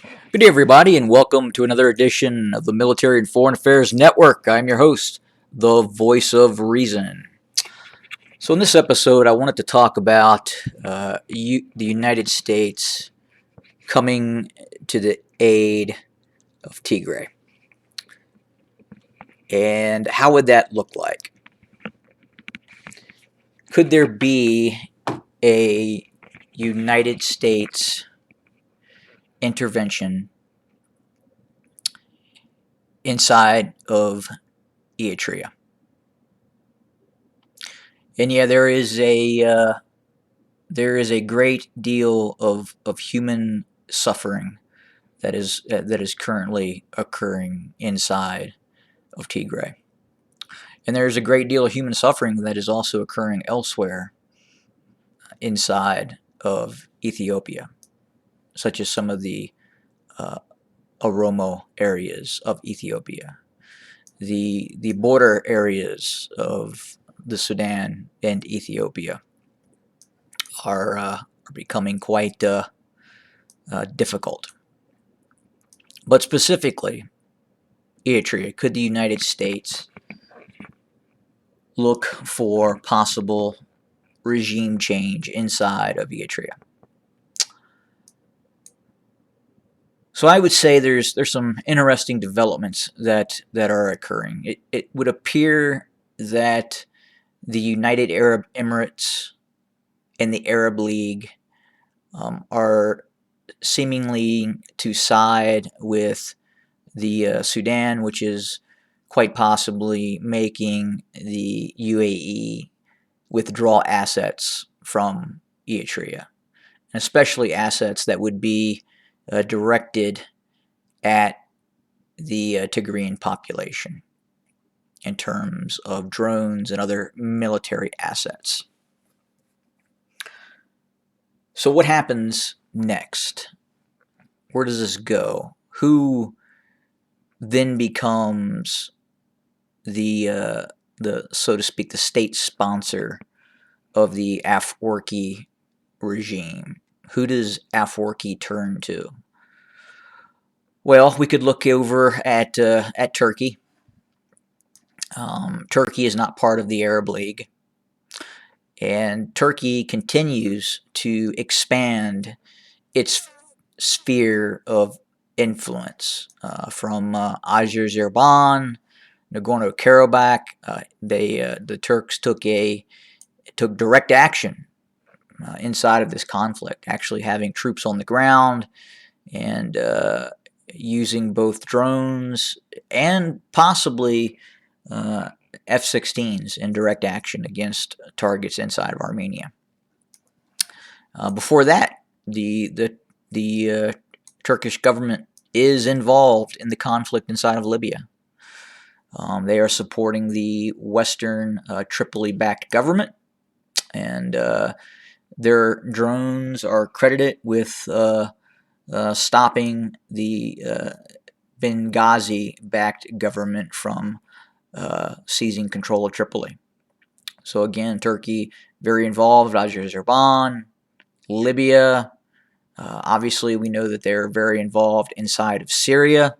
Good day, everybody, and welcome to another edition of the Military and Foreign Affairs Network. I'm your host, the voice of reason. So, in this episode, I wanted to talk about the United States coming to the aid of Tigray. And how would that look like? Could there be a United States intervention inside of Eritrea? And yeah, there is a great deal of human suffering that is currently occurring inside of Tigray, and there is a great deal of human suffering that is also occurring elsewhere inside of Ethiopia, such as some of the uh, Oromo areas of Ethiopia, the border areas of the Sudan and Ethiopia are becoming quite difficult. But specifically, Eritrea, could the United States look for possible regime change inside of Eritrea? So I would say there's some interesting developments that are occurring. It would appear that the United Arab Emirates and the Arab League are seemingly to side with the Sudan, which is quite possibly making the UAE withdraw assets from Eritrea, especially assets that would be directed at the Tigrayan population in terms of drones and other military assets. So, what happens next? Where does this go? Who then becomes the so to speak the state sponsor of the Afwerki regime? Who does Afwerki turn to? Well, we could look over at Turkey. Turkey is not part of the Arab League, and Turkey continues to expand its sphere of influence from Azerbaijan, Nagorno-Karabakh. The Turks took direct action inside of this conflict, actually having troops on the ground and using both drones and possibly F-16s in direct action against targets inside of Armenia. Before that, the Turkish government is involved in the conflict inside of Libya. They are supporting the Western Tripoli-backed government, and their drones are credited with stopping the Benghazi-backed government from seizing control of Tripoli. So again, Turkey very involved, Azerbaijan, Libya. Obviously, we know that they're very involved inside of Syria.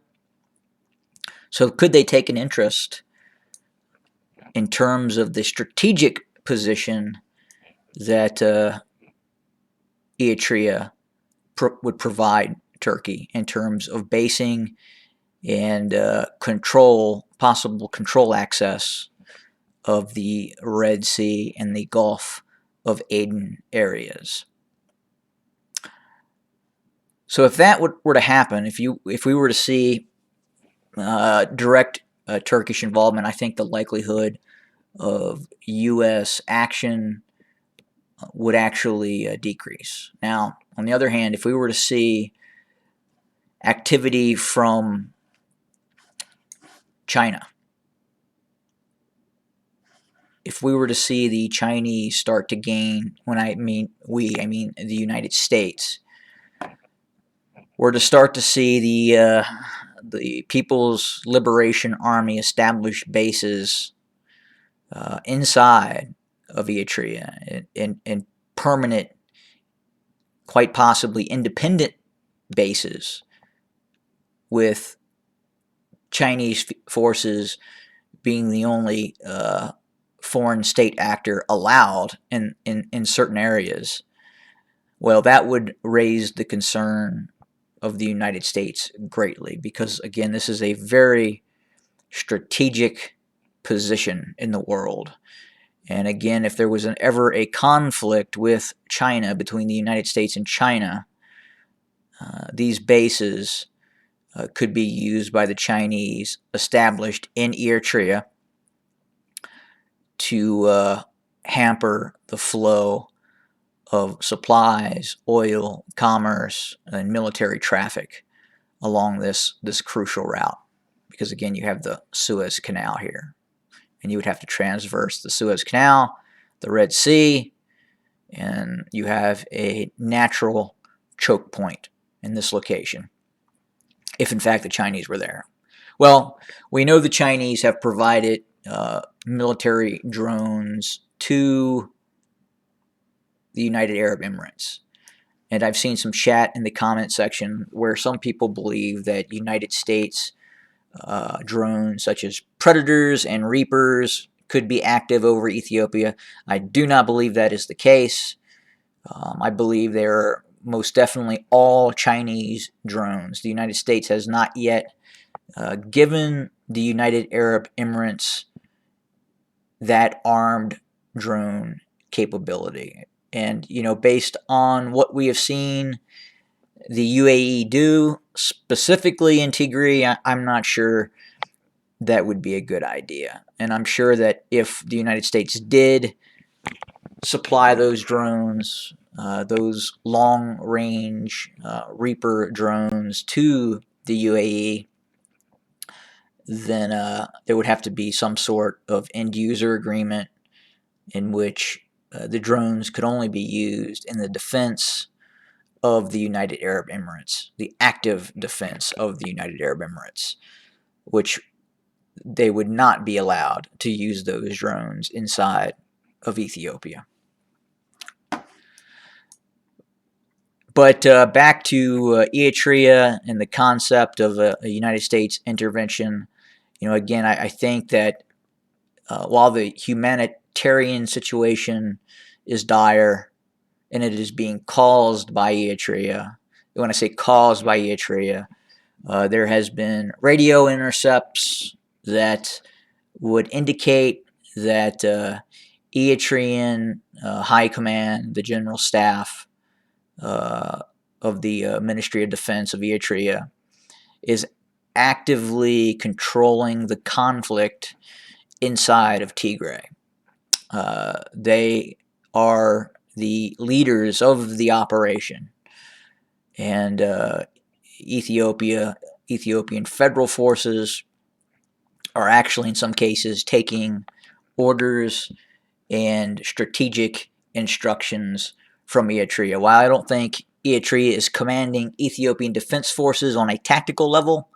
So could they take an interest in terms of the strategic position that Eritrea would provide Turkey in terms of basing and possible control access of the Red Sea and the Gulf of Aden areas? So if that were to happen, if we were to see direct Turkish involvement, I think the likelihood of U.S. action would actually decrease. Now, on the other hand, if we were to see activity from China, if we were to see the Chinese start to gain, when I mean we, I mean the United States, were to start to see the People's Liberation Army establish bases inside of Eritrea in permanent, quite possibly independent bases with Chinese forces being the only foreign state actor allowed in certain areas, well, that would raise the concern of the United States greatly, because again, this is a very strategic position in the world. And again, if there was ever a conflict with China, between the United States and China, these bases could be used by the Chinese established in Eritrea to hamper the flow of supplies, oil, commerce, and military traffic along this crucial route. Because again, you have the Suez Canal here, and you would have to transverse the Suez Canal, the Red Sea, and you have a natural choke point in this location, if in fact the Chinese were there. Well, we know the Chinese have provided military drones to the United Arab Emirates. And I've seen some chat in the comment section where some people believe that United States drones such as Predators and Reapers could be active over Ethiopia. I do not believe that is the case. I believe they are most definitely all Chinese drones. The United States has not yet given the United Arab Emirates that armed drone capability. And, you know, based on what we have seen the UAE do, specifically in Tigray, I'm not sure that would be a good idea. And I'm sure that if the United States did supply those drones, those long-range Reaper drones to the UAE, then there would have to be some sort of end-user agreement in which the drones could only be used in the defense of the United Arab Emirates, the active defense of the United Arab Emirates, which they would not be allowed to use those drones inside of Ethiopia. But back to Eritrea and the concept of a United States intervention. You know, again, I think that while the humanitarian situation is dire and it is being caused by Eritrea, when I say caused by Eritrea, there has been radio intercepts that would indicate that Eritrean High Command, the General Staff of the Ministry of Defense of Eritrea, is actively controlling the conflict inside of Tigray. They are the leaders of the operation, and Ethiopian federal forces are actually in some cases taking orders and strategic instructions from Eritrea. While I don't think Eritrea is commanding Ethiopian defense forces on a tactical level,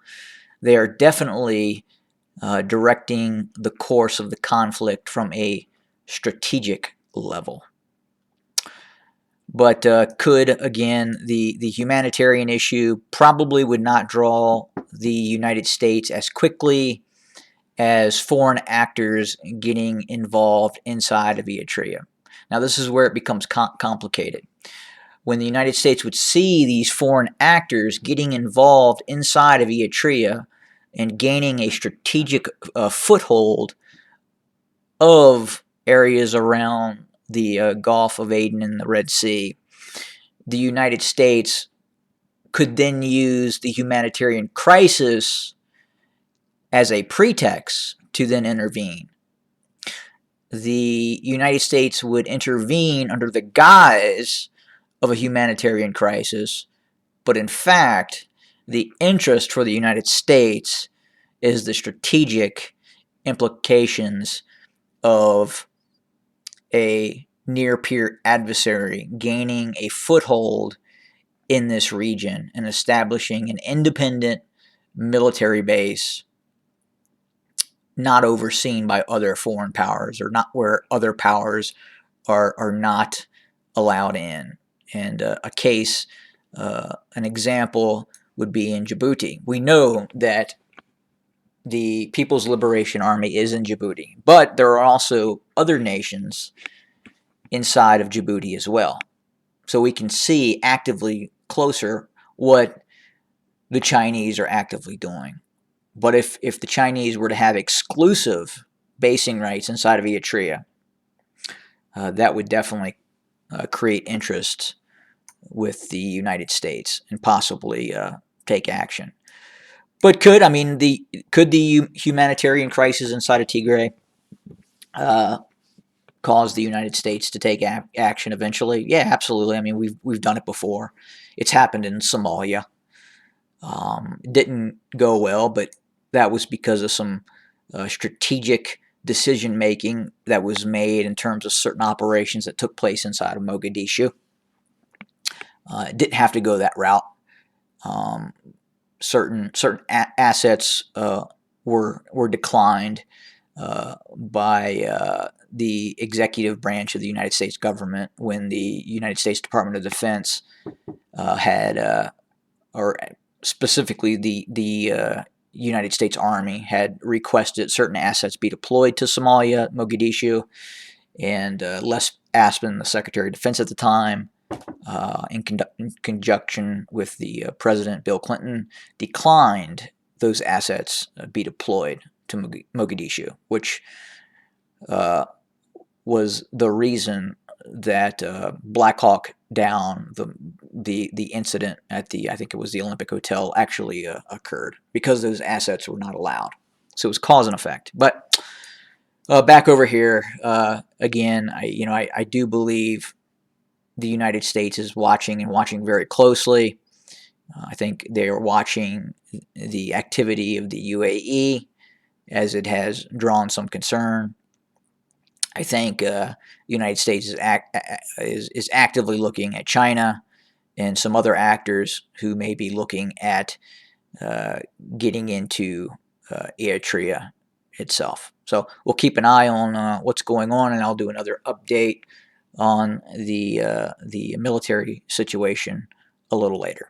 they are definitely directing the course of the conflict from a strategic level. But could, again, the humanitarian issue probably would not draw the United States as quickly as foreign actors getting involved inside of Eritrea. Now, this is where it becomes complicated. When the United States would see these foreign actors getting involved inside of Eritrea and gaining a strategic foothold of areas around the Gulf of Aden and the Red Sea, the United States could then use the humanitarian crisis as a pretext to then intervene. The United States would intervene under the guise of a humanitarian crisis, but in fact, the interest for the United States is the strategic implications of a near-peer adversary gaining a foothold in this region and establishing an independent military base not overseen by other foreign powers, or not where other powers are not allowed in. And an example would be in Djibouti. We know that the People's Liberation Army is in Djibouti, but there are also other nations inside of Djibouti as well. So we can see actively closer what the Chinese are actively doing. But if the Chinese were to have exclusive basing rights inside of Eritrea, that would definitely create interest with the United States and possibly take action. But could the humanitarian crisis inside of Tigray cause the United States to take action eventually? Yeah, absolutely. I mean, we've done it before. It's happened in Somalia. It didn't go well, but that was because of some strategic decision making that was made in terms of certain operations that took place inside of Mogadishu. It didn't have to go that route. Um, certain assets were declined by the executive branch of the United States government when the United States Department of Defense had, or specifically the United States Army had requested certain assets be deployed to Somalia, Mogadishu, and Les Aspin, the Secretary of Defense at the time, in conjunction with the President Bill Clinton, declined those assets be deployed to Mogadishu, which was the reason that Black Hawk Down, the incident at I think it was the Olympic Hotel, actually occurred because those assets were not allowed. So it was cause and effect. But back over here again, I do believe the United States is watching and watching very closely. I think they are watching the activity of the UAE as it has drawn some concern. I think the United States is actively looking at China and some other actors who may be looking at getting into Eritrea itself. So we'll keep an eye on what's going on, and I'll do another update on the military situation a little later.